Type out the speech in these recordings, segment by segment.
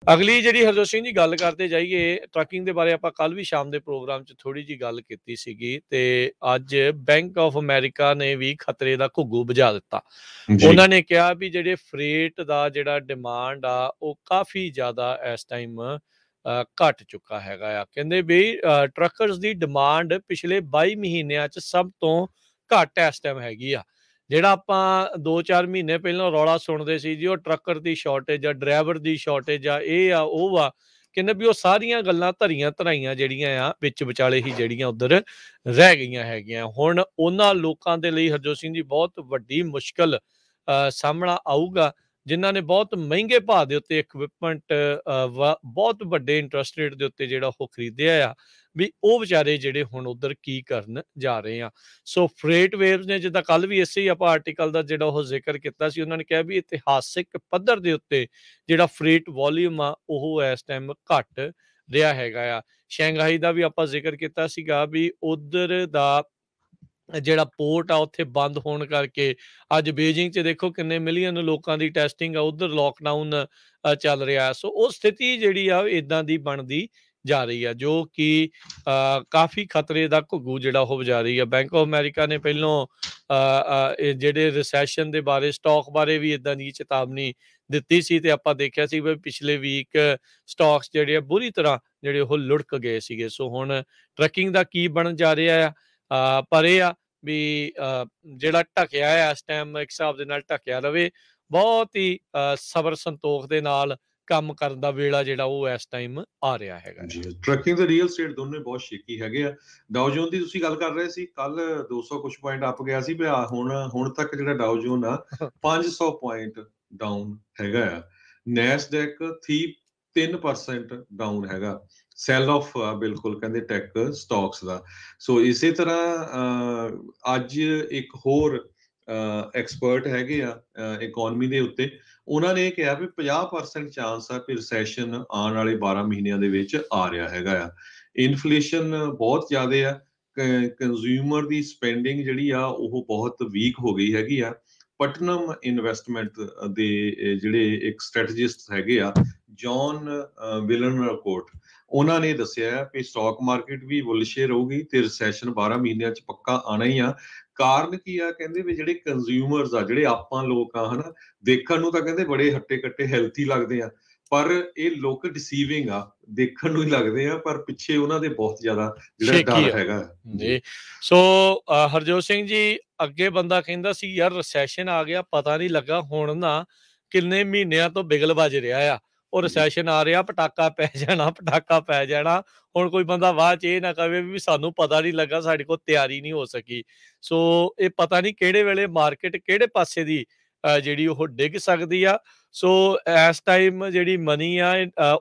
ਅਗਲੀ ਜਿਹੜੀ ਹਰਜੋਤ ਸਿੰਘ ਜੀ ਗੱਲ ਕਰਦੇ ਜਾਈਏ ਟਰੱਕਿੰਗ ਦੇ ਬਾਰੇ ਆਪਾਂ ਕੱਲ ਵੀ ਸ਼ਾਮ ਦੇ ਪ੍ਰੋਗਰਾਮ 'ਚ ਥੋੜੀ ਜੀ ਗੱਲ ਕੀਤੀ ਸੀਗੀ ਤੇ ਅੱਜ ਬੈਂਕ ਆਫ ਅਮਰੀਕਾ ਨੇ ਵੀ ਖਤਰੇ ਦਾ ਘੁੱਗੂ ਬੁਝਾ ਦਿੱਤਾ। ਜੀ ਉਹਨਾਂ ਨੇ ਕਿਹਾ ਵੀ ਜਿਹੜੇ ਫਰੇਟ ਦਾ ਜਿਹੜਾ ਡਿਮਾਂਡ ਆ ਉਹ ਕਾਫੀ ਜ਼ਿਆਦਾ ਇਸ ਟਾਈਮ ਘਟ ਚੁੱਕਾ ਹੈਗਾ ਆ। ਕਹਿੰਦੇ ਵੀ ਟਰੱਕਰਸ ਦੀ ਡਿਮਾਂਡ ਪਿਛਲੇ 22 ਮਹੀਨਿਆਂ 'ਚ ਸਭ ਤੋਂ ਘੱਟ ਇਸ ਟਾਈਮ ਹੈਗੀ ਆ। ਜਿਹੜਾ ਆਪਾਂ 2-4 ਮਹੀਨੇ ਪਹਿਲਾਂ ਰੌਲਾ ਸੁਣਦੇ ਸੀ ਜੀ ਉਹ ਟਰੱਕਰ ਦੀ ਸ਼ਾਰਟੇਜ ਆ, ਡਰਾਈਵਰ ਦੀ ਸ਼ਾਰਟੇਜ ਆ, ਇਹ ਆ ਉਹ ਆ। ਕਹਿੰਦੇ ਵੀ ਉਹ ਸਾਰੀਆਂ ਗੱਲਾਂ ਧਰੀਆਂ ਧਰਾਈਆਂ ਜਿਹੜੀਆਂ ਆ ਵਿੱਚ ਵਿਚਾਲੇ ਹੀ ਜਿਹੜੀਆਂ ਉੱਧਰ ਰਹਿ ਗਈਆਂ ਹੈਗੀਆਂ। ਹੁਣ ਉਹਨਾਂ ਲੋਕਾਂ ਦੇ ਲਈ ਹਰਜੋਤ ਸਿੰਘ ਜੀ ਬਹੁਤ ਵੱਡੀ ਮੁਸ਼ਕਲ ਸਾਹਮਣਾ ਆਊਗਾ ਜਿਨ੍ਹਾਂ ਨੇ ਬਹੁਤ ਮਹਿੰਗੇ ਭਾਅ ਦੇ ਉੱਤੇ ਇਕਵਿਪਮੈਂਟ ਬਹੁਤ ਵੱਡੇ ਇੰਟਰਸਟ ਰੇਟ ਦੇ ਉੱਤੇ ਜਿਹੜਾ ਉਹ ਖਰੀਦਿਆ ਆ ਵੀ ਉਹ ਵਿਚਾਰੇ ਜਿਹੜੇ ਹੁਣ ਉੱਧਰ ਕੀ ਕਰਨ ਜਾ ਰਹੇ ਆ। ਸੋ ਫਰੇਟ ਵੇਵਸ ਨੇ ਜਿੱਦਾਂ ਕੱਲ ਵੀ ਇਸੇ ਹੀ ਆਪਾਂ ਆਰਟੀਕਲ ਦਾ ਜਿਹੜਾ ਉਹ ਜ਼ਿਕਰ ਕੀਤਾ ਸੀ, ਉਹਨਾਂ ਨੇ ਕਿਹਾ ਵੀ ਇਤਿਹਾਸਿਕ ਪੱਧਰ ਦੇ ਉੱਤੇ ਜਿਹੜਾ ਫਰੇਟ ਵੋਲੀਅਮ ਆ ਉਹ ਇਸ ਟਾਈਮ ਘਟ ਰਿਹਾ ਹੈਗਾ ਆ। ਸ਼ੰਘਾਈ ਦਾ ਵੀ ਆਪਾਂ ਜ਼ਿਕਰ ਕੀਤਾ ਸੀਗਾ ਵੀ ਉਧਰ ਦਾ ਜਿਹੜਾ ਪੋਰਟ ਆ ਉੱਥੇ ਬੰਦ ਹੋਣ ਕਰਕੇ ਅੱਜ ਬੀਜਿੰਗ 'ਚ ਦੇਖੋ ਕਿੰਨੇ ਮਿਲੀਅਨ ਲੋਕਾਂ ਦੀ ਟੈਸਟਿੰਗ ਆ, ਉਧਰ ਲੋਕਡਾਊਨ ਚੱਲ ਰਿਹਾ। ਸੋ ਉਹ ਸਥਿਤੀ ਜਿਹੜੀ ਆ ਇਦਾਂ ਦੀ ਬਣਦੀ ਜਾ ਰਹੀ ਆ ਜੋ ਕਿ ਕਾਫੀ ਖਤਰੇ ਦਾ ਘੁੱਗੂ ਜਿਹੜਾ ਉਹ ਵਜਾ ਰਹੀ ਆ। ਬੈਂਕ ਆਫ ਅਮਰੀਕਾ ਨੇ ਪਹਿਲੋਂ ਜਿਹੜੇ ਰਿਸੈਸ਼ਨ ਦੇ ਬਾਰੇ ਸਟਾਕ ਬਾਰੇ ਵੀ ਇਦਾਂ ਦੀ ਚੇਤਾਵਨੀ ਦਿੱਤੀ ਸੀ ਤੇ ਆਪਾਂ ਦੇਖਿਆ ਸੀ ਵੀ ਪਿਛਲੇ ਵੀਕ ਸਟਾਕਸ ਜਿਹੜੇ ਆ ਬੁਰੀ ਤਰ੍ਹਾਂ ਜਿਹੜੇ ਉਹ ਲੁੜਕ ਗਏ ਸੀਗੇ। ਸੋ ਹੁਣ ਟਰੱਕਿੰਗ ਦਾ ਕੀ ਬਣਨ ਜਾ ਰਿਹਾ ਆ ਪਰ ਇਹ ਆ ਵੀ ਜਿਹੜਾ ਢਕਿਆ ਆ ਇਸ ਟਾਈਮ ਇੱਕ ਹਿਸਾਬ ਦੇ ਨਾਲ ਢਕਿਆ ਰਵੇ। ਬਹੁਤ ਹੀ ਸਬਰ ਸੰਤੋਖ ਦੇ ਨਾਲ ਕੰਮ ਕਰਨ ਦਾ ਵੇਲਾ ਜਿਹੜਾ ਉਹ ਇਸ ਟਾਈਮ ਆ ਰਿਹਾ ਹੈਗਾ ਜੀ। ਟਰੱਕਿੰਗ ਤੇ ਰੀਅਲ ਸਟੇਟ ਦੋਨੇ ਬਹੁਤ ਸ਼ੇਕੀ ਹੈਗੇ ਆ। ਡਾਓ ਜੋਨ ਦੀ ਤੁਸੀਂ ਗੱਲ ਕਰ ਰਹੇ ਸੀ, ਕੱਲ 200 ਕੁਝ ਪੁਆਇੰਟ ਅਪ ਗਿਆ ਸੀ ਵੀ ਹੁਣ ਤੱਕ ਜਿਹੜਾ ਡਾਓ ਜੋਨ ਆ 500 ਪੁਆਇੰਟ ਡਾਊਨ ਹੈਗਾ ਆ। ਨੈਸਡੈਕ 3% ਡਾਊਨ ਹੈਗਾ। ਸੈਲ ਆਫ ਬਿਲਕੁਲ ਕਹਿੰਦੇ ਟੈਕ ਸਟਾਕਸ ਦਾ। ਸੋ ਇਸੇ ਤਰ੍ਹਾਂ ਅੱਜ ਇੱਕ ਹੋਰ ਐਕਸਪਰਟ ਹੈਗੇ ਆ ਇਕਨੋਮੀ ਦੇ ਉੱਤੇ, ਉਹਨਾਂ ਨੇ ਕਿਹਾ ਵੀ 50% ਚਾਂਸ ਆ ਕਿ ਰਿਸੈਸ਼ਨ ਆਉਣ ਵਾਲੇ 12 ਮਹੀਨਿਆਂ ਦੇ ਵਿੱਚ ਆ ਰਿਹਾ ਹੈਗਾ ਆ। ਇਨਫਲੇਸ਼ਨ ਬਹੁਤ ਜ਼ਿਆਦਾ ਆ, ਕੰਜ਼ਿਊਮਰ ਦੀ ਸਪੈਂਡਿੰਗ ਜਿਹੜੀ ਆ ਉਹ ਬਹੁਤ ਵੀਕ ਹੋ ਗਈ ਹੈਗੀ ਆ। ਪਟਨਮ ਇਨਵੈਸਟਮੈਂਟ ਦੇ ਜਿਹੜੇ ਇੱਕ ਸਟ੍ਰੈਟਜਿਸਟ ਹੈਗੇ ਆ ਜੌਨ ਵਿਲਨਰਕੋਟ, ਉਹਨਾਂ ਨੇ ਦੱਸਿਆ ਕਿ ਸਟਾਕ ਮਾਰਕੀਟ ਵੀ ਬੁਲਿਸ਼ ਰਹੂਗੀ ਤੇ ਰਿਸੈਸ਼ਨ 12 ਮਹੀਨਿਆਂ 'ਚ ਪੱਕਾ ਆਣਾ ਹੀ ਆ। ਕਾਰਨ ਕੀ ਆ? ਕਹਿੰਦੇ ਵੀ ਜਿਹੜੇ ਕੰਜ਼ਿਊਮਰਸ ਆ, ਜਿਹੜੇ ਆਪਾਂ ਲੋਕ ਆ ਹਨਾ, ਦੇਖਣ ਨੂੰ ਤਾਂ ਕਹਿੰਦੇ ਬੜੇ ਹੱਟੇ ਕੱਟੇ ਹੈਲਥੀ ਲੱਗਦੇ ਆ, ਪਰ ਇਹ ਲੋਕ ਡਿਸੀਵਿੰਗ ਆ, ਦੇਖਣ ਨੂੰ ਹੀ ਲੱਗਦੇ ਆ ਪਰ ਪਿੱਛੇ ਉਹਨਾਂ ਦੇ ਬਹੁਤ ਜ਼ਿਆਦਾ ਜਿਹੜਾ ਡਰ ਹੈਗਾ ਜੀ। ਸੋ ਹਰਜੋਤ ਸਿੰਘ ਜੀ, ਅੱਗੇ ਬੰਦਾ ਕਹਿੰਦਾ ਸੀ ਯਾਰ ਰਿਸੈਸ਼ਨ ਆ ਗਿਆ, ਪਤਾ ਨਹੀਂ ਲੱਗਾ। ਹੁਣ ਨਾ ਕਿੰਨੇ ਮਹੀਨਿਆਂ ਤੋਂ ਬਿਗਲ ਵੱਜ ਰਿਹਾ ਆ ਉਹ ਰਿਸੈਸ਼ਨ ਆ ਰਿਹਾ, ਪਟਾਕਾ ਪੈ ਜਾਣਾ, ਪਟਾਕਾ ਪੈ ਜਾਣਾ। ਹੁਣ ਕੋਈ ਬੰਦਾ ਬਾਅਦ 'ਚ ਇਹ ਨਾ ਕਵੇ ਵੀ ਸਾਨੂੰ ਪਤਾ ਨਹੀਂ ਲੱਗਾ, ਸਾਡੇ ਕੋਲ ਤਿਆਰੀ ਨਹੀਂ ਹੋ ਸਕੀ। ਸੋ ਇਹ ਪਤਾ ਨਹੀਂ ਕਿਹੜੇ ਵੇਲੇ ਮਾਰਕੀਟ ਕਿਹੜੇ ਪਾਸੇ ਦੀ ਜਿਹੜੀ ਉਹ ਡਿੱਗ ਸਕਦੀ ਆ। ਸੋ ਇਸ ਟਾਈਮ ਜਿਹੜੀ ਮਨੀ ਆ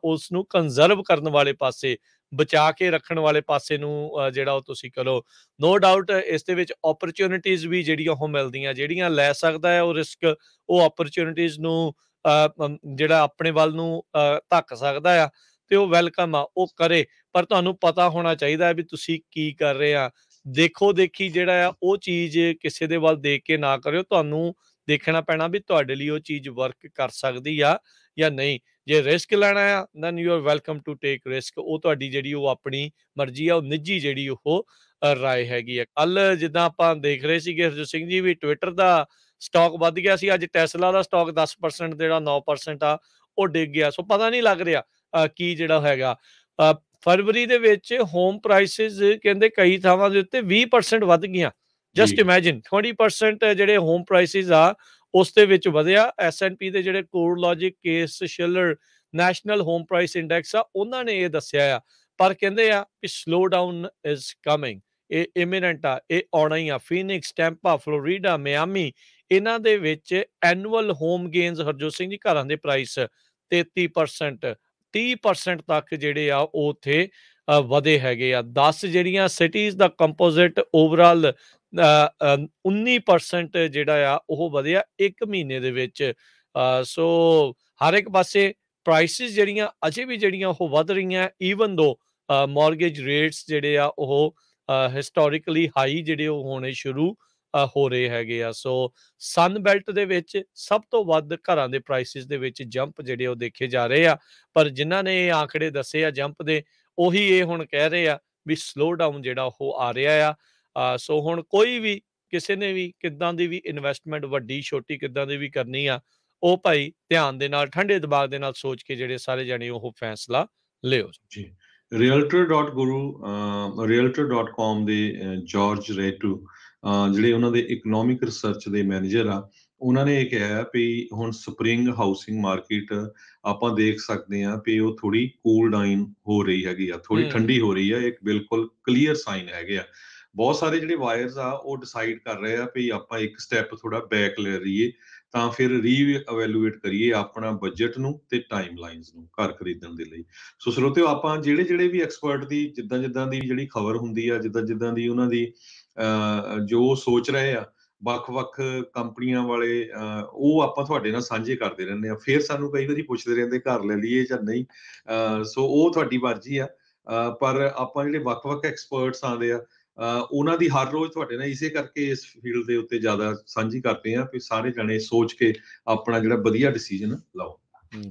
ਉਸ ਨੂੰ ਕੰਜ਼ਰਵ ਕਰਨ ਵਾਲੇ ਪਾਸੇ, ਬਚਾ ਕੇ ਰੱਖਣ ਵਾਲੇ ਪਾਸੇ ਨੂੰ ਜਿਹੜਾ ਉਹ ਤੁਸੀਂ ਕਰੋ। ਨੋ ਡਾਊਟ ਇਸ ਦੇ ਵਿੱਚ ਓਪਰਚੁਨਿਟੀਜ਼ ਵੀ ਜਿਹੜੀਆਂ ਉਹ ਮਿਲਦੀਆਂ, ਜਿਹੜੀਆਂ ਲੈ ਸਕਦਾ ਹੈ ਉਹ ਰਿਸਕ, ਉਹ ਓਪਰਚੁਨਿਟੀਜ਼ ਨੂੰ ਜਿਹੜਾ ਆਪਣੇ ਵੱਲ ਨੂੰ ਧੱਕ ਸਕਦਾ ਆ ਤੇ ਉਹ ਵੈਲਕਮ ਆ, ਉਹ ਕਰੇ। ਪਰ ਤੁਹਾਨੂੰ ਪਤਾ ਹੋਣਾ ਚਾਹੀਦਾ ਹੈ ਵੀ ਤੁਸੀਂ ਕੀ ਕਰ ਰਹੇ ਆ। ਦੇਖੋ ਦੇਖੀ ਜਿਹੜਾ ਆ ਉਹ ਚੀਜ਼ ਕਿਸੇ ਦੇ ਵੱਲ ਦੇਖ ਕੇ ਨਾ ਕਰਿਓ। ਤੁਹਾਨੂੰ ਦੇਖਣਾ ਪੈਣਾ ਵੀ ਤੁਹਾਡੇ ਲਈ ਉਹ ਚੀਜ਼ ਵਰਕ ਕਰ ਸਕਦੀ ਆ ਜਾਂ ਨਹੀਂ। ਜੇ ਰਿਸਕ ਲੈਣਾ ਆ then you are welcome to take risk. ਉਹ ਤੁਹਾਡੀ ਜਿਹੜੀ ਉਹ ਆਪਣੀ ਮਰਜ਼ੀ ਆ, ਉਹ ਨਿੱਜੀ ਜਿਹੜੀ ਉਹ ਰਾਏ ਹੈਗੀ ਆ। ਕੱਲ ਜਿੱਦਾਂ ਆਪਾਂ ਦੇਖ ਰਹੇ ਸੀਗੇ ਹਰਜੋਤ ਸਿੰਘ ਜੀ ਵੀ ਟਵਿੱਟਰ ਦਾ ਸਟਾਕ ਵੱਧ ਗਿਆ ਸੀ, ਅੱਜ ਟੈਸਲਾ ਦਾ ਸਟਾਕ 10% ਜਿਹੜਾ 9% ਆ ਉਹ ਡਿੱਗ ਗਿਆ। ਸੋ ਪਤਾ ਨਹੀਂ ਲੱਗ ਰਿਹਾ ਕੀ ਜਿਹੜਾ ਹੈਗਾ। ਫਰਵਰੀ ਦੇ ਵਿੱਚ ਹੋਮ ਪ੍ਰਾਈਸਿਸ ਕਹਿੰਦੇ ਕਈ ਥਾਵਾਂ ਦੇ ਉੱਤੇ 20% ਵੱਧ ਗਈਆਂ। ਜਸਟ ਇਮੈਜਿਨ 20% ਜਿਹੜੇ ਹੋਮ ਪ੍ਰਾਈਸਿਸ ਆ ਉਸ ਦੇ ਵਿੱਚ ਵਧਿਆ। S&P ਦੇ ਜਿਹੜੇ CoreLogic Case Shiller National Home Price Index ਆ ਉਹਨਾਂ ਨੇ ਇਹ ਦੱਸਿਆ ਆ, ਪਰ ਕਹਿੰਦੇ ਆ ਕਿ ਸਲੋ ਡਾਊਨ ਇਜ਼ ਕਮਿੰਗ, ਇਹ ਇਮੀਨੈਂਟ ਆ, ਇਹ ਆਉਣਾ ਹੀ ਆ। ਫੀਨਿਕਸ, ਟੈਂਪਾ, ਫਲੋਰੀਡਾ, ਮਿਆਮੀ, ਇਹਨਾਂ ਦੇ ਵਿੱਚ annual home gains Harjot Singh ji ਘਰਾਂ ਦੇ ਪ੍ਰਾਈਸ 33% 30% ਤੱਕ ਜਿਹੜੇ ਆ ਉਹ ਉੱਥੇ ਵਧੇ ਹੈਗੇ ਆ। 10 ਜਿਹੜੀਆਂ ਸਿਟੀਜ਼ ਦਾ ਕੰਪੋਜ਼ਿਟ ਓਵਰਆਲ 19% ਜਿਹੜਾ ਆ ਉਹ ਵਧਿਆ ਇੱਕ ਮਹੀਨੇ ਦੇ ਵਿੱਚ। ਸੋ ਹਰ ਇੱਕ ਪਾਸੇ ਪ੍ਰਾਈਸਿਸ ਜਿਹੜੀਆਂ ਅਜੇ ਵੀ ਜਿਹੜੀਆਂ ਉਹ ਵੱਧ ਰਹੀਆਂ, ਈਵਨ ਦੋ ਮੌਰਗੇਜ ਰੇਟਸ ਜਿਹੜੇ ਆ ਉਹ ਹਿਸਟੋਰੀਕਲੀ ਹਾਈ ਜਿਹੜੇ ਉਹ ਹੋਣੇ ਸ਼ੁਰੂ ਹੋ ਰਹੇ ਹੈਗੇ ਆ। ਸੋ ਸਨ ਬੈਲਟ ਦੇ ਵਿੱਚ ਸਭ ਤੋਂ ਵੱਧ ਘਰਾਂ ਦੇ ਪ੍ਰਾਈਸਿਸ ਦੇ ਵਿੱਚ ਜੰਪ ਜਿਹੜੇ ਉਹ ਦੇਖੇ ਜਾ ਰਹੇ ਆ। ਪਰ ਜਿਨ੍ਹਾਂ ਨੇ ਇਹ ਆંકੜੇ ਦੱਸੇ ਆ ਜੰਪ ਦੇ, ਉਹੀ ਇਹ ਹੁਣ ਕਹਿ ਰਹੇ ਆ ਵੀ ਸਲੋ ਡਾਊਨ ਜਿਹੜਾ ਉਹ ਆ ਰਿਹਾ ਆ। ਸੋ ਹੁਣ ਕੋਈ ਵੀ ਕਿਸੇ ਨੇ ਵੀ ਕਿੱਦਾਂ ਦੀ ਵੀ ਇਨਵੈਸਟਮੈਂਟ ਵੱਡੀ ਛੋਟੀ ਕਿੱਦਾਂ ਦੀ ਵੀ ਕਰਨੀ ਆ, ਉਹ ਭਾਈ ਧਿਆਨ ਦੇ ਨਾਲ ਠੰਡੇ ਦਿਮਾਗ ਦੇ ਨਾਲ ਸੋਚ ਕੇ ਜਿਹੜੇ ਸਾਰੇ ਜਾਣੇ ਉਹ ਫੈਸਲਾ ਲਿਓ। ਜੀ, realtor.com ਦੇ ਜਾਰਜ ਰੇਟੂ ਜਿਹੜੇ ਉਹਨਾਂ ਦੇ ਇਕਨੋਮਿਕ ਰਿਸਰਚ ਦੇ ਮੈਨੇਜਰ ਆ, ਉਹਨਾਂ ਨੇ ਇਹ ਕਿਹਾ ਵੀ ਹੁਣ ਸਪਰਿੰਗ ਹਾਊਸਿੰਗ ਮਾਰਕੀਟ ਆਪਾਂ ਦੇਖ ਸਕਦੇ ਹਾਂ ਵੀ ਉਹ ਥੋੜੀ ਕੂਲ ਡਾਊਨ ਹੋ ਰਹੀ ਹੈਗੀ ਆ, ਥੋੜੀ ਠੰਡੀ ਹੋ ਰਹੀ ਆ। ਇੱਕ ਬਿਲਕੁਲ ਕਲੀਅਰ ਸਾਈਨ ਹੈਗੇ ਆ। ਬਹੁਤ ਸਾਰੇ ਜਿਹੜੇ ਵਾਇਰਸ ਆ ਉਹ ਡਿਸਾਈਡ ਕਰ ਰਹੇ ਆ ਵੀ ਆਪਾਂ ਇੱਕ ਸਟੈਪ ਥੋੜਾ ਬੈਕ ਲੈ ਲਈਏ, ਤਾਂ ਫਿਰ ਰੀਐਵੈਲੂਏਟ ਕਰੀਏ ਆਪਣਾ ਬਜਟ ਨੂੰ ਤੇ ਟਾਈਮ ਲਾਈਨਸ ਨੂੰ ਘਰ ਖਰੀਦਣ ਦੇ ਲਈ। ਸੋ ਸਰੋਤਿਓ, ਆਪਾਂ ਜਿਹੜੇ ਵੀ ਐਕਸਪਰਟ ਦੀ ਜਿੱਦਾਂ ਦੀ ਜਿਹੜੀ ਖਬਰ ਹੁੰਦੀ ਆ, ਜਿੱਦਾਂ ਦੀ ਉਹਨਾਂ ਦੀ ਜੋ ਸੋਚ ਰਹੇ ਆ ਵੱਖ-ਵੱਖ ਕੰਪਨੀਆਂ ਵਾਲੇ, ਉਹ ਆਪਾਂ ਤੁਹਾਡੇ ਨਾਲ ਸਾਂਝੇ ਕਰਦੇ ਰਹਿੰਦੇ ਆ। ਫਿਰ ਸਾਨੂੰ ਕਈ ਵਾਰੀ ਪੁੱਛਦੇ ਰਹਿੰਦੇ ਘਰ ਲੈ ਲਈਏ ਜਾਂ ਨਹੀਂ। ਸੋ ਉਹ ਤੁਹਾਡੀ ਮਰਜ਼ੀ ਆ। ਪਰ ਆਪਾਂ ਜਿਹੜੇ ਵੱਖ-ਵੱਖ ਐਕਸਪਰਟਸ ਆਉਂਦੇ ਆ, ਉਹਨਾਂ ਦੀ ਹਰ ਰੋਜ਼ ਤੁਹਾਡੇ ਨਾਲ ਇਸੇ ਕਰਕੇ ਇਸ ਫੀਲਡ ਦੇ ਉੱਤੇ ਜ਼ਿਆਦਾ ਸਾਂਝੀ ਕਰਦੇ ਆ ਵੀ ਸਾਰੇ ਜਣੇ ਸੋਚ ਕੇ ਆਪਣਾ ਜਿਹੜਾ ਵਧੀਆ ਡਿਸੀਜਨ ਲਓ।